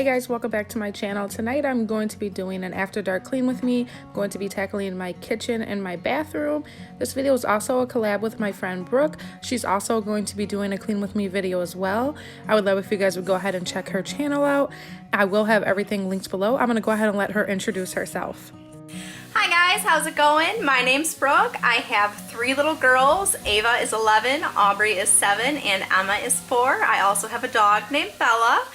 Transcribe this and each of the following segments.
Hey guys, welcome back to my channel. Tonight I'm going to be doing an after dark clean with me. I'm going to be tackling my kitchen and my bathroom. This video is also a collab with my friend Brooke. She's also going to be doing a clean with me video as well. I would love if you guys would go ahead and check her channel out. I will have everything linked below. I'm going to go ahead and let her introduce herself. Hi guys, how's it going? My name's Brooke. I have 3 little girls. Ava is 11, Aubrey is 7, and Emma is 4. I also have a dog named Bella.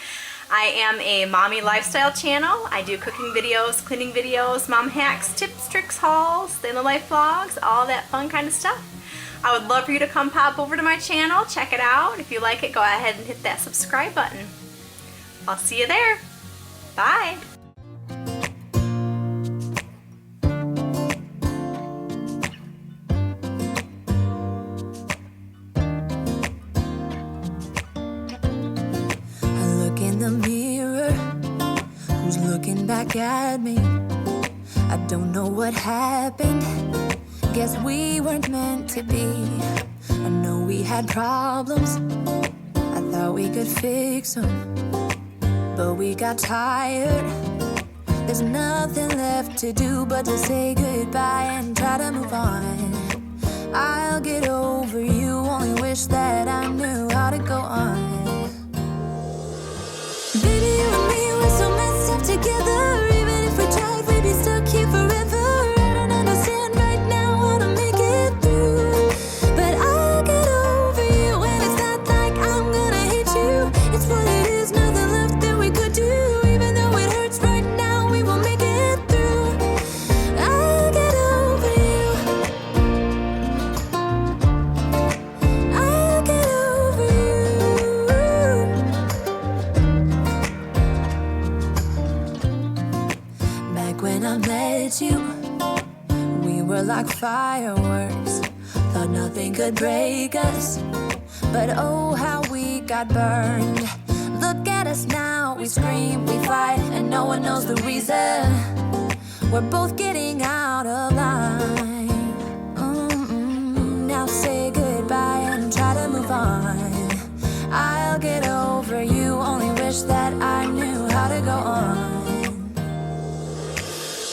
I am a mommy lifestyle channel. I do cooking videos, cleaning videos, mom hacks, tips, tricks, hauls, day in the life vlogs, all that fun kind of stuff. I would love for you to come pop over to my channel, check it out. If you like it, go ahead and hit that subscribe button. I'll see you there. Bye. Looking back at me, I don't know what happened. Guess we weren't meant to be. I know we had problems, I thought we could fix them, but we got tired. There's nothing left to do but to say goodbye and try to move on. I'll get over you, only wish that I knew how to go on. Baby, you and me, we're so messed up together. Even if we tried, we'd be stuck here forever. I don't understand right now how to make it through, but I'll get over you, and it's not like I'm gonna hate you. It's what it is, nothing left that we could do. Even though it hurts right now, we will make it through. I'll get over you. I'll get over you. Back when I met you, we were like fireworks. Thought nothing could break us, but oh how we got burned. Look at us now, we scream, we fight, and no one knows the reason. We're both getting out of line. Now say goodbye and try to move on. I'll get over you, only wish that I knew how to go on.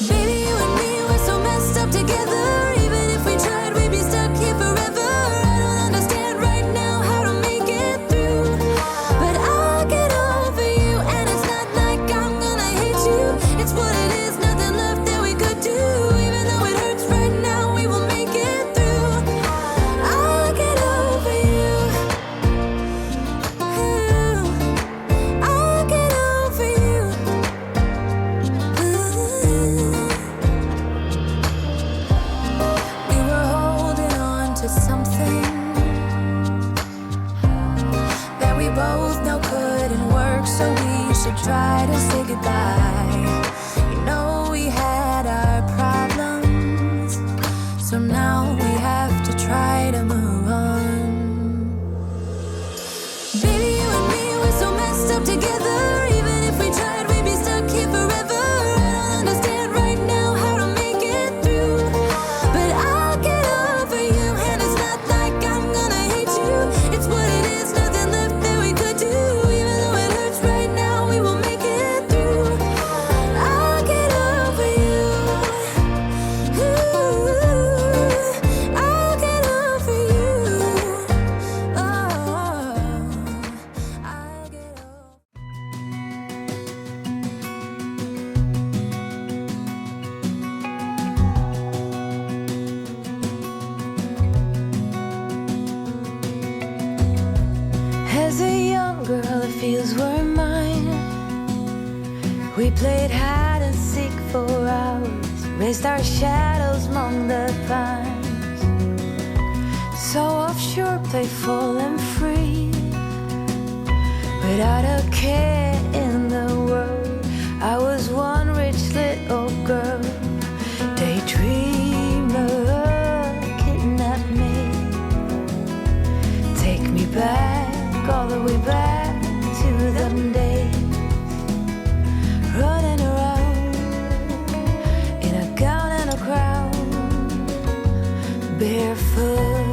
Baby, you and me, we're so messed up together. Even if we tried, we'd be stuck here forever. I don't understand right now how to make it through, but I'll get over you, and it's not like I'm gonna hate you. It's what it is, nothing left that we could do. Even though it hurts right now, we will make it through. I'll get over you. I'll get over you. We were holding on to something that we both know couldn't work, so we should try to say goodbye. You know we had our problems, so now we have to try to move on. Baby, you and me, we're so messed up together. Even if we tried, we'd be stuck here forever. I don't understand right now how to make it through, but I'll get over you, and it's not like I'm gonna hate you. It's what it is, nothing left that we could do. Even though it hurts right now, we will make it through. I'll get over you. I'll get over you. Oh, I'll get over. As a young girl, the fields were mine. We played hide and seek for hours, raised our shadows among the pines. So offshore, playful and free, without a care in the world. I was one rich little girl, daydreamer, kidnap me. Take me back, all the way back to them days, running around in a gown and a crown, barefoot.